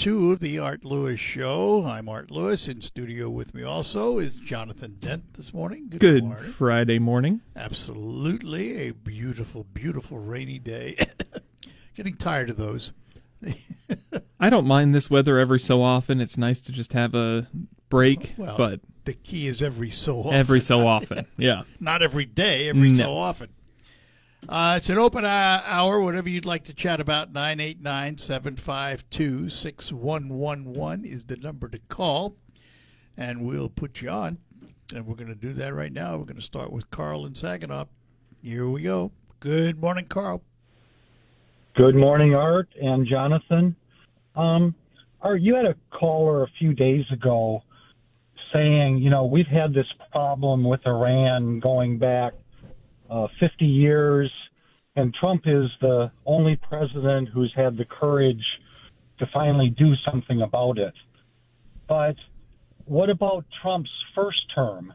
2 of the Art Lewis Show. I'm Art Lewis. In studio with me also is Jonathan Dent this morning. Good morning. Friday morning. Absolutely. A beautiful, beautiful rainy day. Getting tired of those. I don't mind this weather every so often. It's nice to just have a break, Well, but the key is every so often. every so often, yeah. Not every day, every so often. It's an open hour, whatever you'd like to chat about. 989-752-6111 is the number to call, and we'll put you on. And we're going to do that right now. We're going to start with Carl in Saginaw. Here we go. Good morning, Carl. Good morning, Art and Jonathan. Art, you had a caller a few days ago saying, we've had this problem with Iran going back 50 years, and Trump is the only president who's had the courage to finally do something about it. But what about Trump's first term?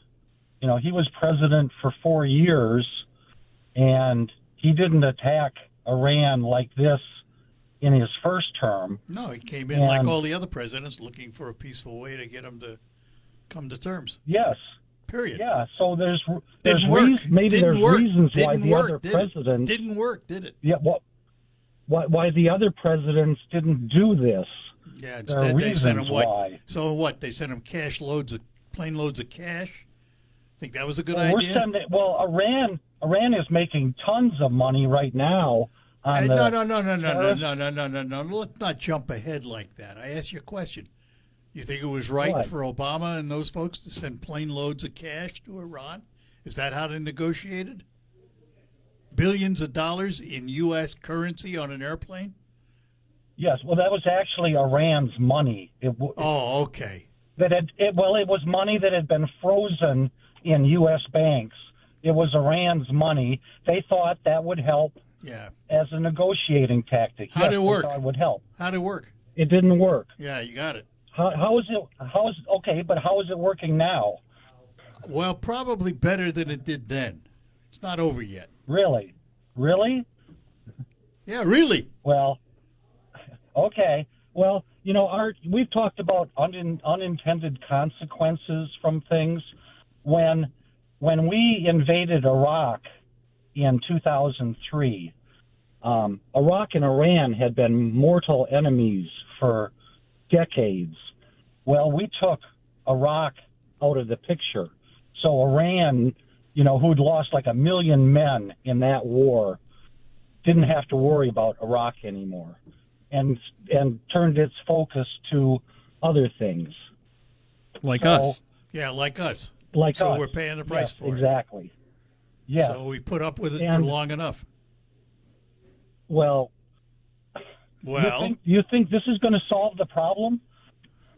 He was president for 4 years, and he didn't attack Iran like this in his first term. No, he came in like all the other presidents, looking for a peaceful way to get him to come to terms. Yes. Period. Yeah, so there's reasons why the other presidents didn't work, did it? Yeah, why the other presidents didn't do this? Yeah, instead they sent him what? Why. So what? They sent him plane loads of cash. Think that was a good idea? Iran is making tons of money right now. No. Let's not jump ahead like that. I asked you a question. You think it was right for Obama and those folks to send plane loads of cash to Iran? Is that how they negotiated? Billions of dollars in U.S. currency on an airplane? Yes. Well, that was actually Iran's money. Okay. It was money that had been frozen in U.S. banks. It was Iran's money. They thought that would help as a negotiating tactic. How did it work? They thought it would help. How did it work? It didn't work. Yeah, you got it. How is it working now? Well, probably better than it did then. It's not over yet. Really? Yeah, really. Well, okay. Well, Art, we've talked about unintended consequences from things. When we invaded Iraq in 2003, Iraq and Iran had been mortal enemies for decades. Well, we took Iraq out of the picture. So Iran, who'd lost like 1 million men in that war, didn't have to worry about Iraq anymore and turned its focus to other things. Like us. Yeah, like us. So we're paying the price for it. Exactly. Yeah. So we put up with it for long enough. Well, you think this is going to solve the problem?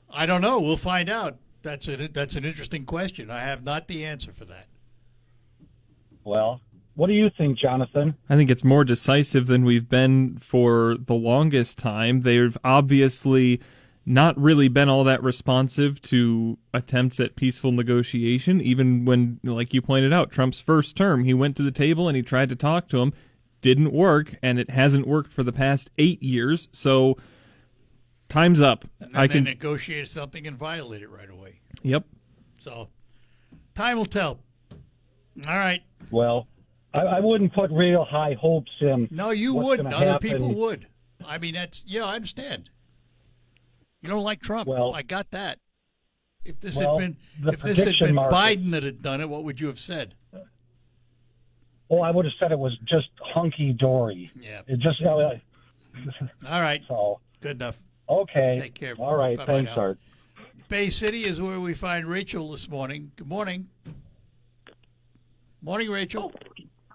I don't know. We'll find out. That's an interesting question. I have not the answer for that. Well, what do you think, Jonathan? I think it's more decisive than we've been for the longest time. They've obviously not really been all that responsive to attempts at peaceful negotiation, even when, like you pointed out, Trump's first term, he went to the table and he tried to talk to him. Didn't work, and it hasn't worked for the past 8 years, so time's up. And then they negotiated something and violated it right away. Yep. So time will tell. All right. Well, I wouldn't put real high hopes in. No, you wouldn't. Other people would. I mean, I understand. You don't like Trump. Well, I got that. If this had been Biden that had done it, what would you have said? I would have said it was just hunky-dory. Yeah. It just... All right. So, good enough. Okay. Take care. All right. Bye-bye Thanks, now. Art. Bay City is where we find Rachel this morning. Good morning. Morning, Rachel.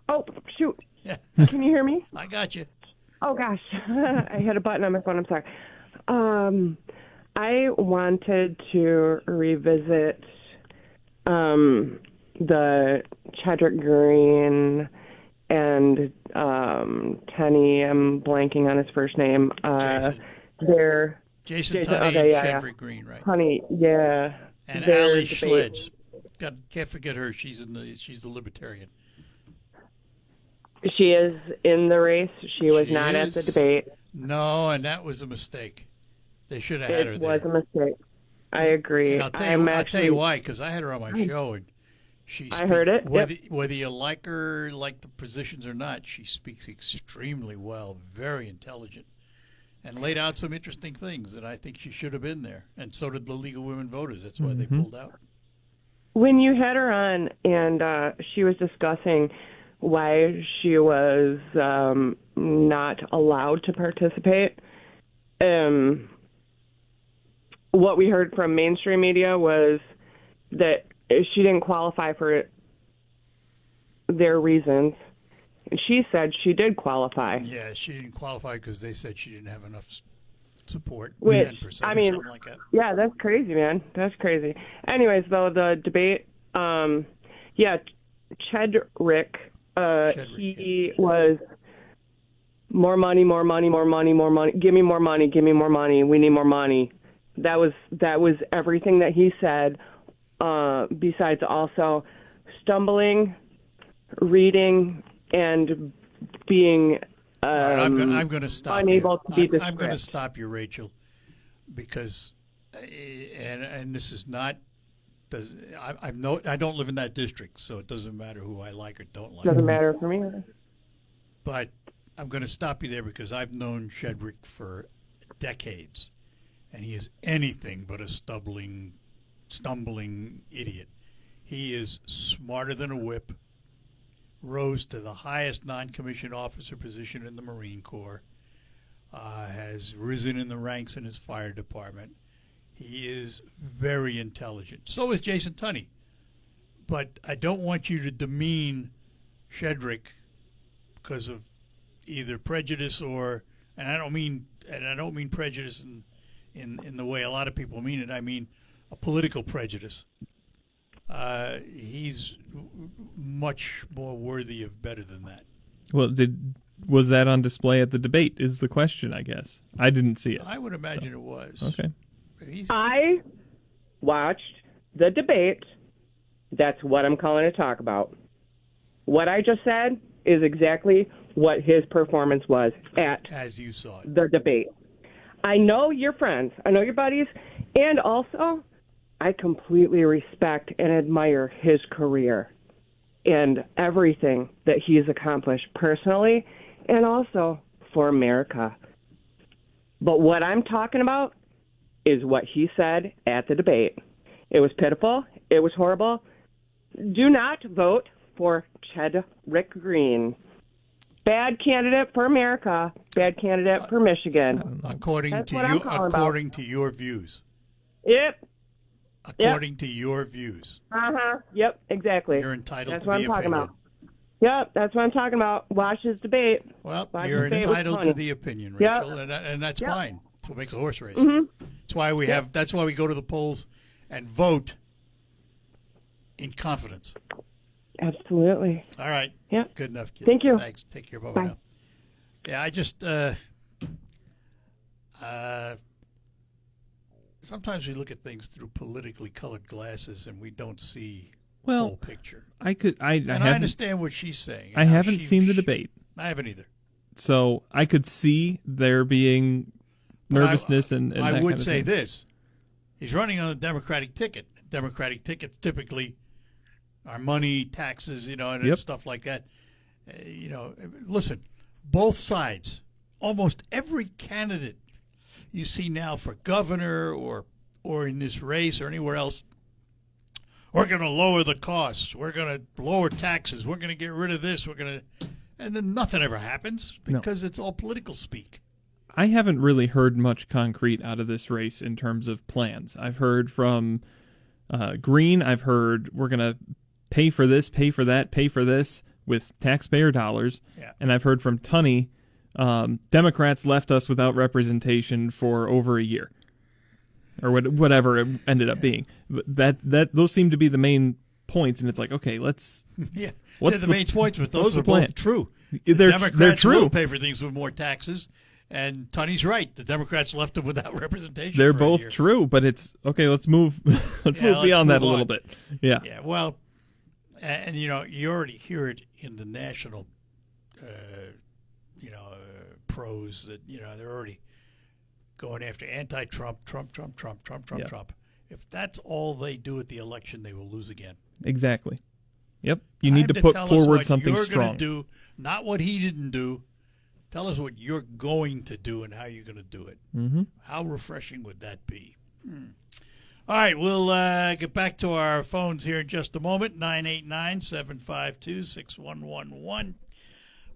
Oh, shoot. Yeah. Can you hear me? I got you. Oh, gosh. I hit a button on my phone. I'm sorry. I wanted to revisit the Chadwick Green and Tenney, I'm blanking on his first name. Jason Tunney and Chadwick Green, right? Honey, yeah. And Ali Schledge. Can't forget her. She's the libertarian. She is in the race. She was not at the debate. No, and that was a mistake. They should have had her It there. was a mistake. I agree. And I'll tell you why, because I had her on my show, and I heard it. Whether you like her, like the positions or not, she speaks extremely well, very intelligent, and laid out some interesting things. And I think she should have been there. And so did the League of Women Voters. That's why they pulled out. When you had her on and she was discussing why she was not allowed to participate, what we heard from mainstream media was that she didn't qualify for their reasons. She said she did qualify. Yeah, she didn't qualify because they said she didn't have enough support. Which, 10% I or mean, something like that. yeah, that's crazy, man. That's crazy. Anyways, though, the debate, Chedrick, he was more money, more money, more money, more money. Give me more money. Give me more money. We need more money. That was everything that he said. Besides also stumbling, reading, and being I'm going to stop unable you. to beat the I'm going to script. stop you, Rachel, because and this is not. I don't live in that district, so it doesn't matter who I like or don't like. Doesn't matter for me. But I'm going to stop you there because I've known Chedrick for decades, and he is anything but a stumbling idiot. He is smarter than a whip, rose to the highest non-commissioned officer position in the Marine Corps, has risen in the ranks in his fire department. He is very intelligent. So is Jason Tunney. But I don't want you to demean Chedrick because of either prejudice or, and I don't mean prejudice in the way a lot of people mean it. I mean a political prejudice. He's much more worthy of better than that. Well, was that on display at the debate is the question, I guess. I didn't see it. I would imagine it was. Okay. I watched the debate. That's what I'm calling to talk about. What I just said is exactly what his performance was at as you saw it. The debate. I know your friends. I know your buddies. And also, I completely respect and admire his career and everything that he's accomplished personally and also for America. But what I'm talking about is what he said at the debate. It was pitiful. It was horrible. Do not vote for Chedrick Green. Bad candidate for America. Bad candidate for Michigan. According That's to what I'm you, calling according about. to your views. Yep. According to your views. Yep, exactly. You're entitled That's to what the I'm talking opinion. about. Yep, that's what I'm talking about. Watch his debate. Well, Watch you're his debate entitled with to Tony. the opinion, Yep. Rachel, and that's Yep. fine. That's what makes a horse race. Mm-hmm. That's why we have. That's why we go to the polls and vote in confidence. Absolutely. All right. Yep. Good enough, kid. Thank you. Thanks. Take care. Bye Bye. now. Yeah, I just sometimes we look at things through politically colored glasses and we don't see the Well, whole picture. I And I haven't, understand what she's saying. I How haven't seen the debate, I haven't either. so I could see there being But nervousness and I that would kind of say thing. this: he's running on a Democratic ticket. Democratic tickets typically are money, taxes, and Yep. stuff like that. Listen, both sides, almost every candidate you see now for governor or in this race or anywhere else, we're going to lower the costs. We're going to lower taxes. We're going to get rid of this. And then nothing ever happens because it's all political speak. I haven't really heard much concrete out of this race in terms of plans. I've heard from Green. I've heard we're going to pay for this, pay for that, pay for this with taxpayer dollars. Yeah. And I've heard from Tunney, Democrats left us without representation for over a year, or whatever it ended up being. That those seem to be the main points, and it's like, okay, let's. Yeah, What's they're the main points, but those the are plan? both true. They're Democrats true. will pay for things with more taxes, and Tunney's right. The Democrats left them without representation. They're for a both year. true, but it's okay. Let's move. let's Yeah, move beyond let's that a move little on. bit. Yeah. Yeah, well, and you already hear it in the national, pros that they're already going after anti-Trump, Trump. Yeah. If that's all they do at the election, they will lose again. Exactly. Yep. You need Time to put tell us forward what something you're strong. Gonna do, not what he didn't do. Tell us what you're going to do and how you're going to do it. Mm-hmm. How refreshing would that be? All right, we'll get back to our phones here in just a moment, 989-752-6111.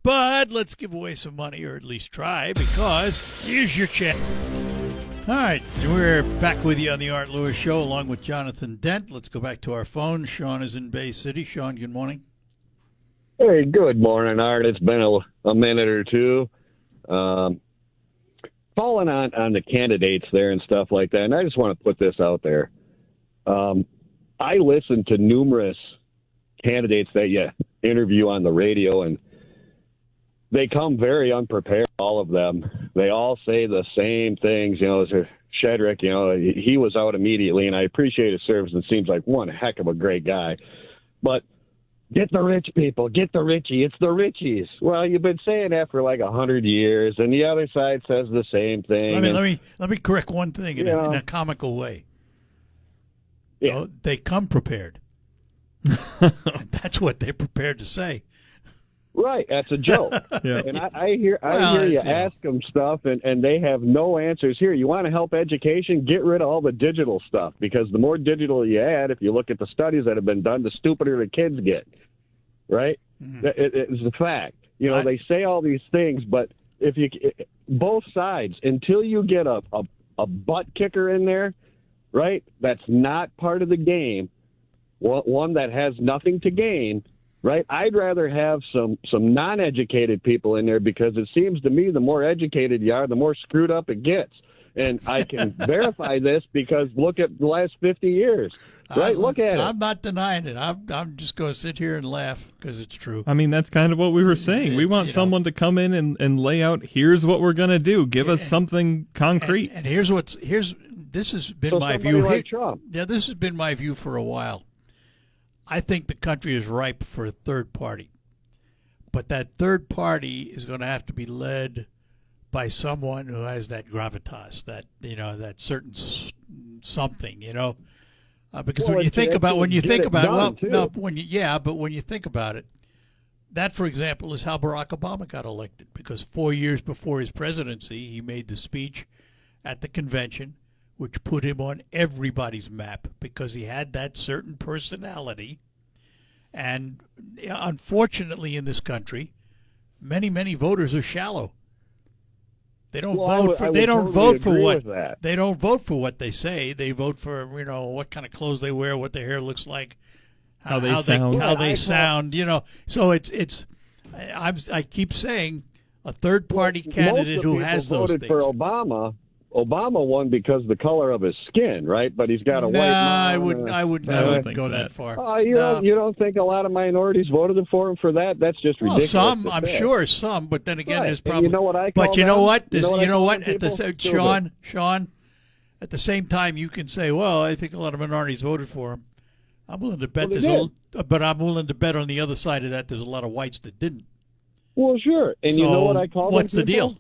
But let's give away some money, or at least try, because here's your chance. All right, we're back with you on the Art Lewis Show along with Jonathan Dent. Let's go back to our phone. Sean is in Bay City. Sean, good morning. Hey, good morning, Art. It's been a minute or two. Following on the candidates there and stuff like that, and I just want to put this out there. I listen to numerous candidates that you interview on the radio, and they come very unprepared, all of them. They all say the same things. Shedrick, he was out immediately, and I appreciate his service and seems like one heck of a great guy. But get the rich people, get the richie. It's the richies. Well, you've been saying that for like 100 years, and the other side says the same thing. Let me correct one thing in a comical way. Yeah. They come prepared. And that's what they're prepared to say. Right, that's a joke. Yeah. And I hear you ask them stuff, and they have no answers. Here, you want to help education? Get rid of all the digital stuff, because the more digital you add, if you look at the studies that have been done, the stupider the kids get. Right? Mm-hmm. It's a fact. They say all these things, but both sides, until you get a butt kicker in there, right, that's not part of the game, one that has nothing to gain, right? I'd rather have some non-educated people in there, because it seems to me the more educated you are, the more screwed up it gets. And I can verify this because look at the last 50 years, right? Look at it. I'm not denying it. I'm just going to sit here and laugh because it's true. I mean, that's kind of what we were saying. We want someone to come in and lay out, here's what we're going to do. Give us something concrete. And this has been my view. Like Trump. Yeah, this has been my view for a while. I think the country is ripe for a third party. But that third party is going to have to be led by someone who has that gravitas, that certain something, because when you think about when you think about it, that, for example, is how Barack Obama got elected, because 4 years before his presidency, he made the speech at the convention, which put him on everybody's map because he had that certain personality. And unfortunately, in this country, many voters are shallow. They don't vote for. They don't vote for what. They don't vote for what they say. They vote for what kind of clothes they wear, what their hair looks like, how they sound. So it's. I keep saying a third party candidate who has those things. For Obama won because the color of his skin, right? But he's got a white mom. I wouldn't go that far. You don't think a lot of minorities voted for him for that? That's just ridiculous. Some, I'm sure some, but then again, there's probably. And you know what I call But you know what? Sean, at the same time, you can say, well, I think a lot of minorities voted for him. I'm willing to bet but I'm willing to bet on the other side of that, there's a lot of whites that didn't. Well, sure. And you know what I call them? What's the deal?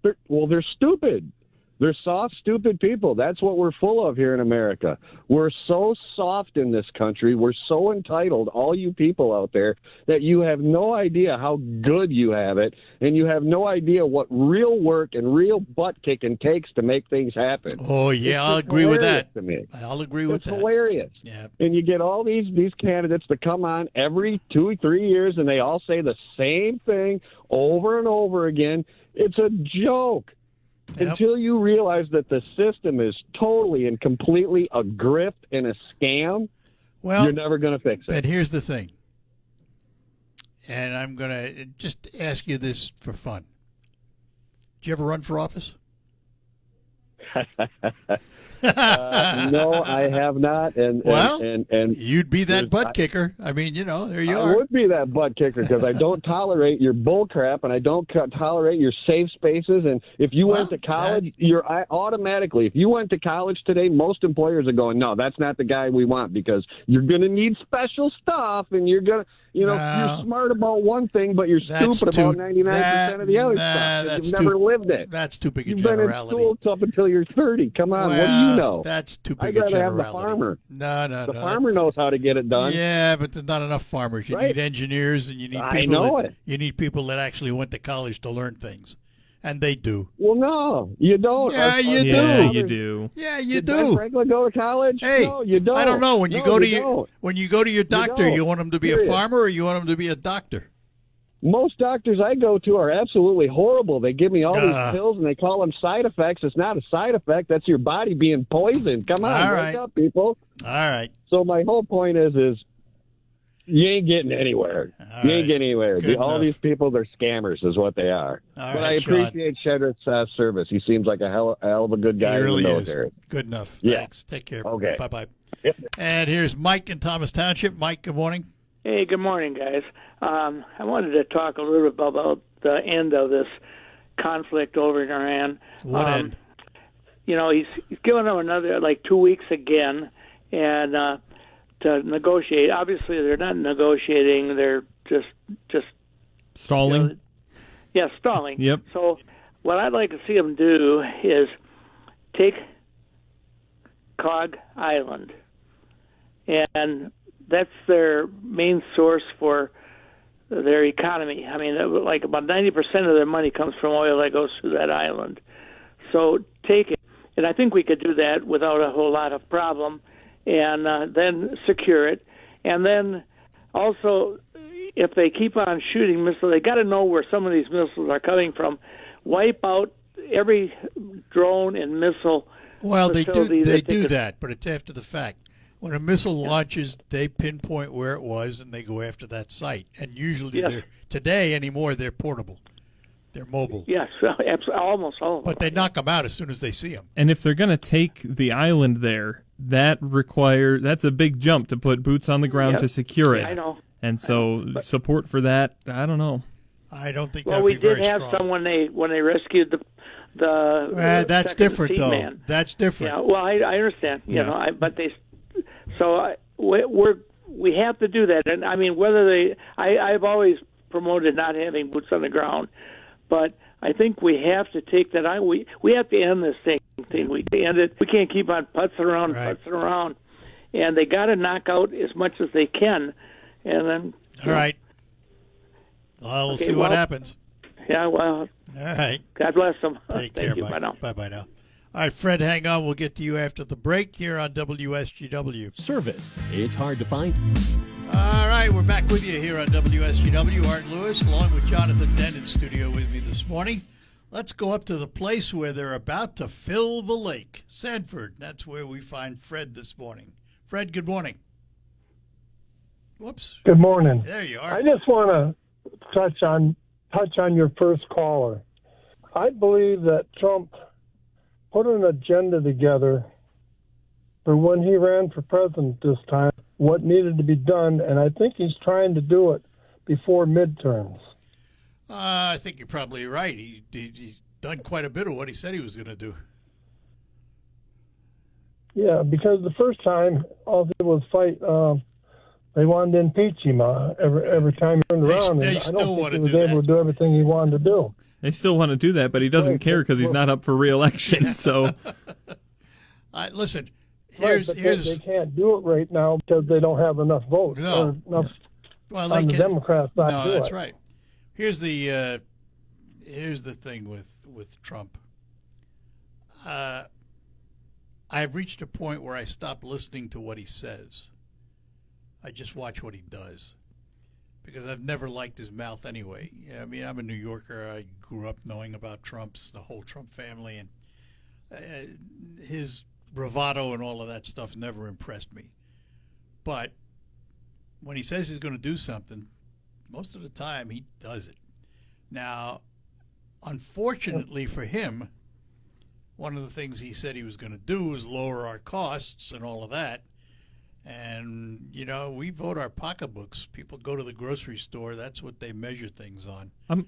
They're stupid. They're soft, stupid people. That's what we're full of here in America. We're so soft in this country. We're so entitled, all you people out there, that you have no idea how good you have it, and you have no idea what real work and real butt kicking takes to make things happen. Oh, yeah, I'll agree with that. I'll agree with that. It's hilarious. Yeah. And you get all these candidates that come on every 2 or 3 years, and they all say the same thing over and over again. It's a joke. Yep. Until you realize that the system is totally and completely a grift and a scam, you're never going to fix it. But here's the thing, and I'm going to just ask you this for fun. Did you ever run for office? No, I have not. And you'd be that there's- butt kicker. I mean, there you I are. would be that butt kicker because I don't tolerate your bull crap and I don't tolerate your safe spaces. And if you went to college, automatically, if you went to college today, most employers are going, no, that's not the guy we want because you're going to need special stuff and you're going to, you're smart about one thing, but you're stupid about 99% of the other stuff. You've never lived it. That's too big a You've generality. been in school up until you're 30. Come on, what do you know? That's too I big a gotta generality. have the farmer. No. The farmer knows how to get it done. Yeah, but there's not enough farmers. You need engineers, and you need people. You need people that actually went to college to learn things, and they do. Well, no, you don't. Yeah, you do. Yeah, you do. Yeah, you Did do. Ben Franklin go to college? Hey, no, you don't. I don't know. When you go to your doctor, don't. you want him to be a farmer or you want him to be a doctor? Most doctors I go to are absolutely horrible. They give me all these pills and they call them side effects. It's not a side effect. That's your body being poisoned. Come on, wake up, people. All right. So my whole point is you ain't getting anywhere. You ain't getting anywhere. All these people, they're scammers is what they are. But I appreciate Shedrick's service. He seems like a hell of a good guy he really in the military. Is. Good enough. Yeah. Thanks. Take care. Okay. Bye-bye. Yep. And here's Mike in Thomas Township. Mike, good morning. Hey, good morning, guys. I wanted to talk a little bit about the end of this conflict over in Iran. What end? He's given them another 2 weeks again, and to negotiate. Obviously, they're not negotiating; they're just stalling. Stalling. Yep. So, what I'd like to see them do is take Cog Island, and that's their main source for their economy. I mean, about 90% of their money comes from oil that goes through that island. So take it. And I think we could do that without a whole lot of problem, and then secure it. And then also, if they keep on shooting missiles, they got to know where some of these missiles are coming from. Wipe out every drone and missile Well, they facility do that, but it's after the fact. When a missile launches, they pinpoint where it was, and they go after that site. And usually, today anymore, they're portable. They're mobile. Yes, almost all of them. But they knock them out as soon as they see them. And if they're going to take the island there, that's a big jump to put boots on the ground to secure it. I know. And so support for that, I don't know. I don't think well, that would be very strong. we did have some when they rescued the that's different, though. Man. That's different. Yeah, well, I understand. You know, but they. So we have to do that, and I mean I've always promoted not having boots on the ground, but I think we have to take that. We have to end this thing. We end it. We can't keep on putzing around, and they got to knock out as much as they can, and then. All right. Well, we'll see what happens. Yeah. Well. All right. God bless them. Take Thank care. you. Bye. Bye now. Bye now. All right, Fred, hang on. We'll get to you after the break here on WSGW. Service. It's hard to find. All right, we're back with you here on WSGW. Art Lewis, along with Jonathan Dent in studio with me this morning. Let's go up to the place where they're about to fill the lake, Sanford. That's where we find Fred this morning. Fred, good morning. Whoops. Good morning. There you are. I just want to touch on your first caller. I believe that Trump put an agenda together for when he ran for president this time, what needed to be done, and I think he's trying to do it before midterms. I think you're probably right. He's done quite a bit of what he said he was going to do. Yeah, because the first time, all they did was fight. They wanted to impeach him every time he turned around. They and I still don't want think to he was do able that. to do everything he wanted to do. They still want to do that, but he doesn't care because he's not up for re-election. So, listen, They can't do it right now because they don't have enough votes. No. Or enough well, on the Democrats side to do that's it. right. Here's the thing with Trump. I've reached a point where I stop listening to what he says. I just watch what he does, because I've never liked his mouth anyway. I mean, I'm a New Yorker. I grew up knowing about the whole Trump family, and his bravado and all of that stuff never impressed me. But when he says he's going to do something, most of the time he does it. Now, unfortunately for him, one of the things he said he was going to do was lower our costs and all of that. And, you know, we vote our pocketbooks. People go to the grocery store. That's what they measure things on. I'm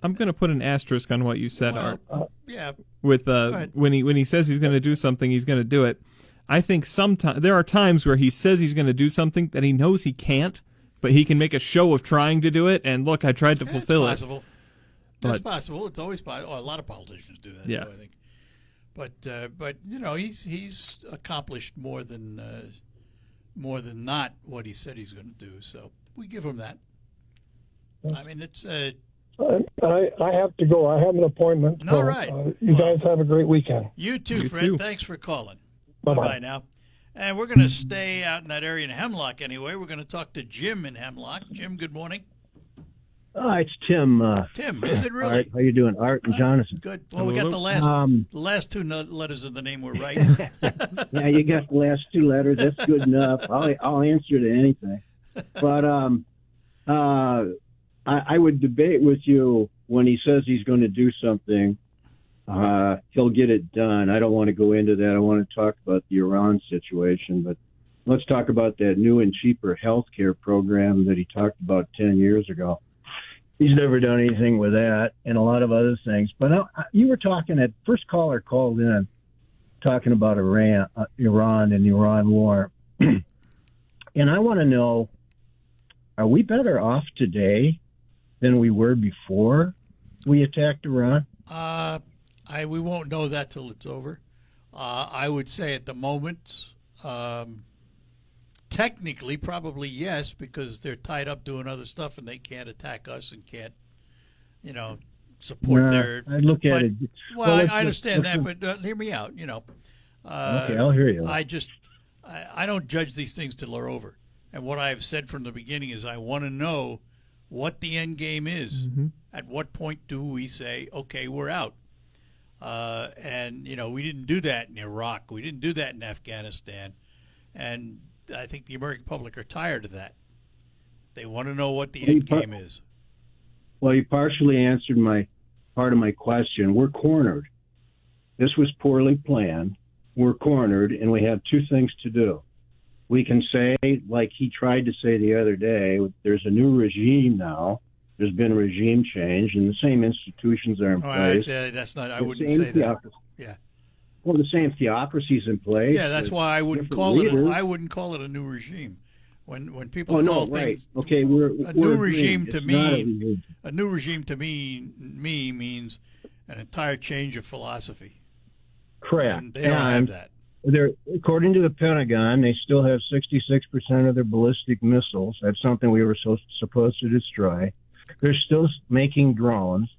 going to put an asterisk on what you said, Art. Yeah. With when he says he's going to do something, he's going to do it. I think sometimes there are times where he says he's going to do something that he knows he can't, but he can make a show of trying to do it. And look, I tried to fulfill it's possible. it. That's possible. It's always possible. Oh, a lot of politicians do that, Yeah. too, I think. But you know, he's accomplished more than not what he said he's going to do. So we give him that. I mean, it's. I have to go. I have an appointment. So, All right. You guys have a great weekend. You too, You Fred. too. Thanks for calling. Bye-bye. Bye-bye now. And we're going to stay out in that area in Hemlock anyway. We're going to talk to Jim in Hemlock. Jim, good morning. It's Tim. Tim, is it really? Art, how you doing, Art and Jonathan? Good. Well, we got the last two letters of the name were right. Yeah, you got the last two letters. That's good enough. I'll answer to anything. But I would debate with you when he says he's going to do something. He'll get it done. I don't want to go into that. I want to talk about the Iran situation, but let's talk about that new and cheaper health care program that he talked about 10 years ago. He's never done anything with that and a lot of other things. But you were talking at first caller called in talking about Iran and the Iran war. And I want to know, are we better off today than we were before we attacked Iran? We won't know that till it's over. I would say at the moment, technically, probably yes, because they're tied up doing other stuff and they can't attack us and can't, support their. I look at it. Well, I understand that, but hear me out. Okay, I'll hear you. I don't judge these things till they're over. And what I've said from the beginning is I want to know what the end game is. Mm-hmm. At what point do we say, okay, we're out? And we didn't do that in Iraq. We didn't do that in Afghanistan. And I think the American public are tired of that. They want to know what the end game is. Well, you partially answered part of my question. We're cornered. This was poorly planned. We're cornered, and we have two things to do. We can say, like he tried to say the other day, there's a new regime now. There's been a regime change, and the same institutions are in place. That's not. I wouldn't say that. Yeah. Well, the same theocracy's in place. Yeah, that's why I wouldn't call it. I wouldn't call it a new regime. When people call things, okay, a new regime to me. A A new regime to me means an entire change of philosophy. Correct. And they don't have that. According to the Pentagon, they still have 66% of their ballistic missiles. That's something we were supposed to destroy. They're still making drones,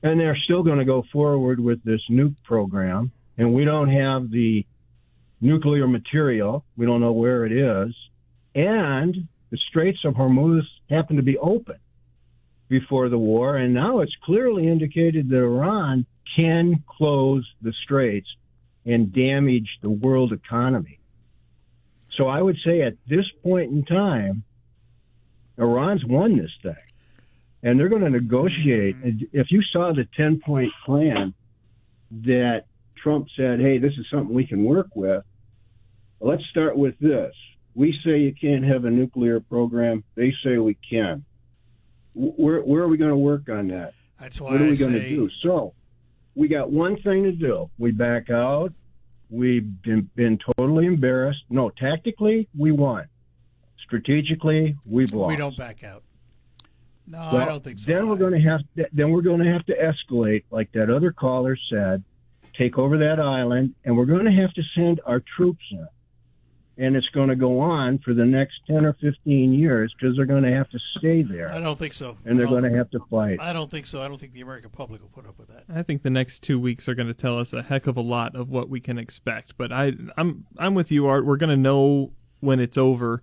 and they're still going to go forward with this nuke program. And we don't have the nuclear material. We don't know where it is. And the Straits of Hormuz happened to be open before the war, and now it's clearly indicated that Iran can close the Straits and damage the world economy. So I would say at this point in time, Iran's won this thing, and they're going to negotiate. If you saw the 10-point plan that Trump said, hey, this is something we can work with, let's start with this. We say you can't have a nuclear program. They say we can. Where are we going to work on that? That's why what are we going to do? So we got one thing to do. We back out. We've been totally embarrassed. No, tactically, we won. Strategically, we've lost. We don't back out. No, well, I don't think so. Then we're going to have to escalate, like that other caller said, take over that island, and we're going to have to send our troops in. And it's going to go on for the next 10 or 15 years because they're going to have to stay there. I don't think so. And they're going to have to fight. I don't think so. I don't think the American public will put up with that. I think the next 2 weeks are going to tell us a heck of a lot of what we can expect. But I'm with you, Art. We're going to know when it's over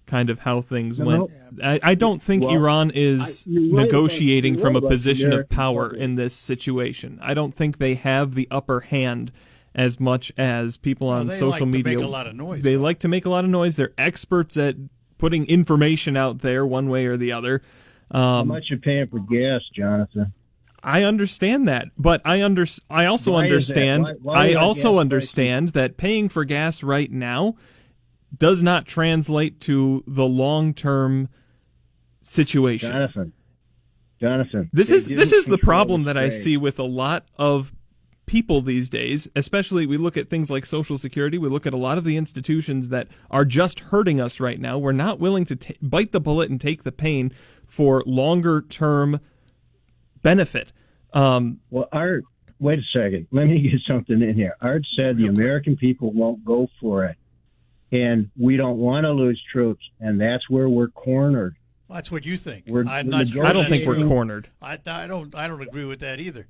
kind of how things went. I don't think Iran is negotiating from a position of power in this situation. I don't think they have the upper hand as much as people on social media. They like to make a lot of noise. They like to make a lot of noise. They're experts at putting information out there one way or the other. How much you paying for gas, Jonathan? I understand that, but I also Why is that? understand. Why I are also gas understand that paying for gas right now does not translate to the long-term situation. Jonathan. This they is didn't the control problem the that I trade. see with a lot of people these days. Especially, we look at things like Social Security. We look at a lot of the institutions that are just hurting us right now. We're not willing to bite the bullet and take the pain for longer-term benefit. Well, Art, wait a second. Let me get something in here. Art said the American people won't go for it, and we don't want to lose troops, and that's where we're cornered. Well, that's what you think. We're I'm not sure. I don't that's think we're true. cornered. I don't agree with that either.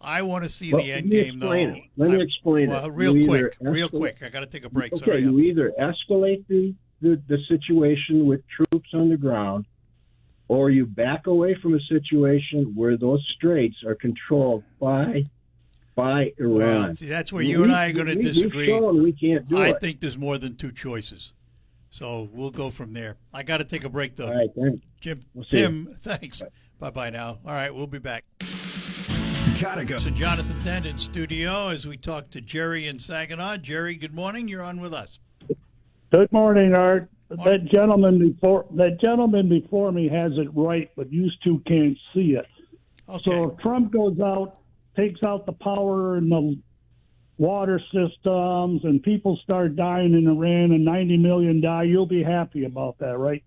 I want to see Well, the let end me game, though. explain it. Let me explain well, it. Real You quick. either Real escalate- quick. I got to take a break. Okay, Sorry. you either escalate the situation with troops on the ground, or you back away from a situation where those straits are controlled by Iran. Well, see, that's where you and I are going to disagree. We've shown we can't do I it. think there's more than two choices. So we'll go from there. I got to take a break, though. All right, thanks. Tim, thanks. Bye-bye now. All right, we'll be back. Gotta go. So Jonathan Dent in studio as we talk to Jerry in Saginaw. Jerry, good morning. You're on with us. Good morning, Art. Morning. That gentleman before me has it right, but you two can't see it. Okay. So if Trump goes out, takes out the power in the water systems, and people start dying in Iran, and 90 million die, you'll be happy about that, right?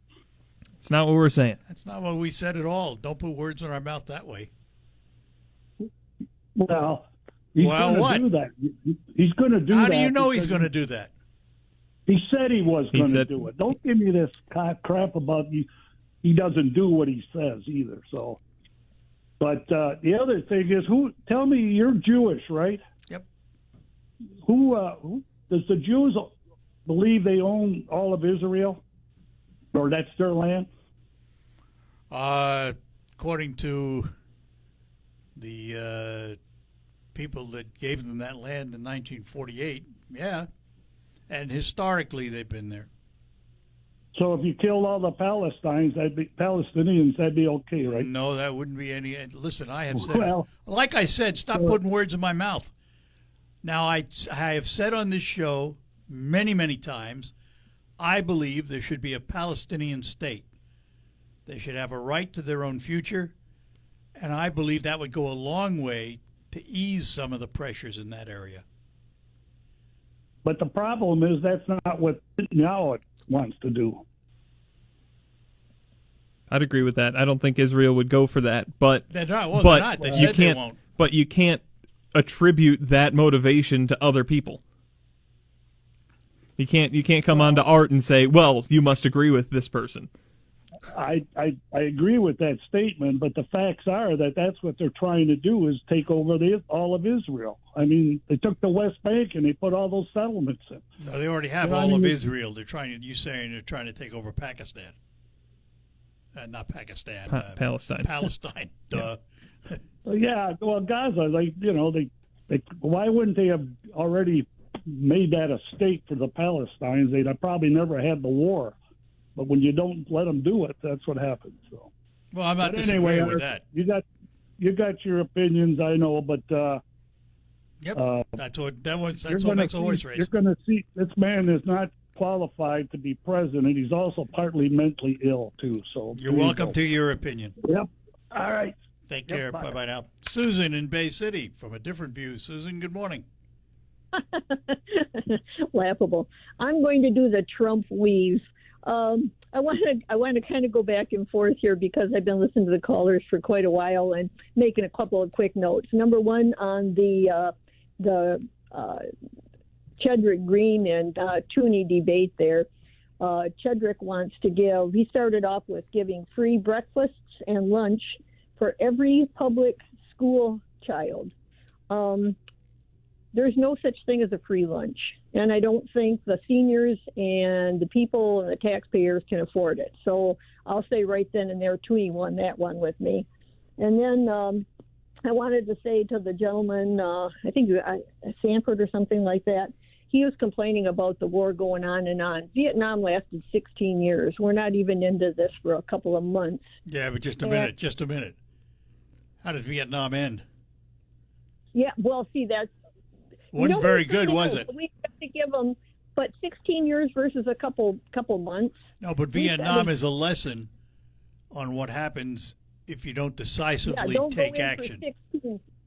It's not what we're saying. That's not what we said at all. Don't put words in our mouth that way. Well, he's Well, going to do that. He's going to do that. How do you know he's because going to do that? He said he was He going to said- do it. Don't give me this crap about he doesn't do what he says either. So, but the other thing is, tell me, you're Jewish, right? Yep. Who does the Jews believe they own all of Israel, or that's their land? According to the people that gave them that land in 1948, yeah. And historically, they've been there. So if you killed all the Palestinians, that'd be okay, right? No, that wouldn't be any. Listen, I have said, Well, like I said, stop putting words in my mouth. Now, I have said on this show many, many times, I believe there should be a Palestinian state. They should have a right to their own future, and I believe that would go a long way to ease some of the pressures in that area. but the problem is that's not what Netanyahu wants to do. I'd agree with that. I don't think Israel would go for that, but They're not. Well, but they're not. They you said they can't. won't. But you can't attribute that motivation to other people. You can't come on to Art and say, "Well, you must agree with this person." I agree with that statement, but the facts are that that's what they're trying to do is take over all of Israel. I mean, they took the West Bank and they put all those settlements in. No, they already have You know, all I of mean, Israel. They're trying. You saying they're trying to take over Pakistan? Not Pakistan. Palestine. Palestine. Duh. Yeah, well, Gaza, they why wouldn't they have already made that a state for the Palestinians? They'd have probably never had the war. But when you don't let them do it, that's what happens. So. Well, I'm not But disagreeing anyway, with that. You got your opinions, I know, but Yep. That's what you're what makes a horse race. You're going to see this man is not qualified to be president. He's also partly mentally ill too. So You're welcome to your opinion. Yep. All right. Take Yep, care. bye. Bye now. Susan in Bay City from a different view. Susan, good morning. Laughable. I'm going to do the Trump weave. I want to kind of go back and forth here because I've been listening to the callers for quite a while and making a couple of quick notes. Number one, on the Chedrick Green and Tooney debate there, Chedrick wants to give. He started off with giving free breakfasts and lunch for every public school child. There's no such thing as a free lunch, and I don't think the seniors and the people and the taxpayers can afford it. So I'll say right then and there, Tooney won that one with me. And then I wanted to say to the gentleman, I think Sanford or something like that, he was complaining about the war going on and on. Vietnam lasted 16 years. We're not even into this for a couple of months. Yeah, but just a minute. How did Vietnam end? Yeah, well, see, that's Wasn't very good, was it? We have to give them, but 16 years versus a couple months. No, but Vietnam is a lesson on what happens if you don't decisively take action.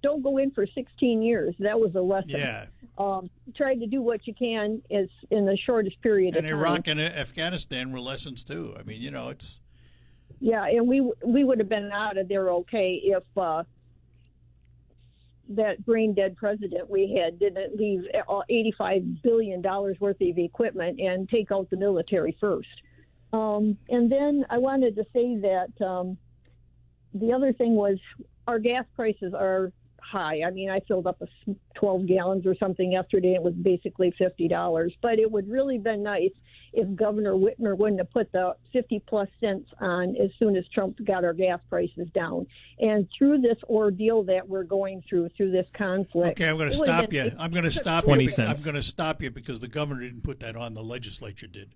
Don't go in for 16 years. That was a lesson. Yeah. Try to do what you can is in the shortest period of And time. Iraq and Afghanistan were lessons too. I mean, it's. Yeah, and we would have been out of there okay if that brain dead president we had didn't leave $85 billion worth of equipment and take out the military first. And then I wanted to say that the other thing was our gas prices are high. I mean, I filled up 12 gallons or something yesterday. It was basically $50. But it would really been nice if Governor Whitmer wouldn't have put the 50-plus cents on as soon as Trump got our gas prices down. And through this ordeal that we're going through this conflict. Okay, I'm going to stop you. I'm going to stop 20 you. cents. I'm going to stop you because the governor didn't put that on. The legislature did.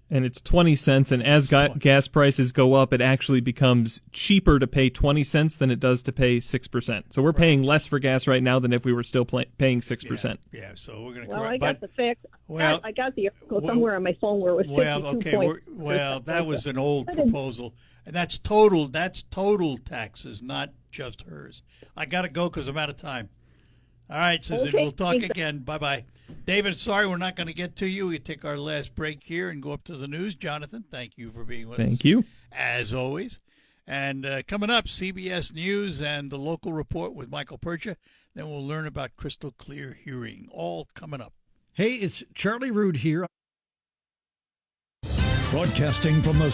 And it's 20 cents, and as gas prices go up, it actually becomes cheaper to pay 20 cents than it does to pay 6%. So we're paying less for gas right now than if we were still paying 6%. Yeah, so we're going to Well, correct. I got the fact. Well, I got the article somewhere on my phone where it was 52 well, that was an old proposal, and that's total. That's total taxes, not just hers. I got to go because I'm out of time. All right, Susan, Okay, we'll talk thanks. again. Bye-bye. David, sorry we're not going to get to you. We take our last break here and go up to the news. Jonathan, thank you for being with us. Thank you. As always. And coming up, CBS News and the local report with Michael Percha. Then we'll learn about crystal clear hearing. All coming up. Hey, it's Charlie Root here. Broadcasting from the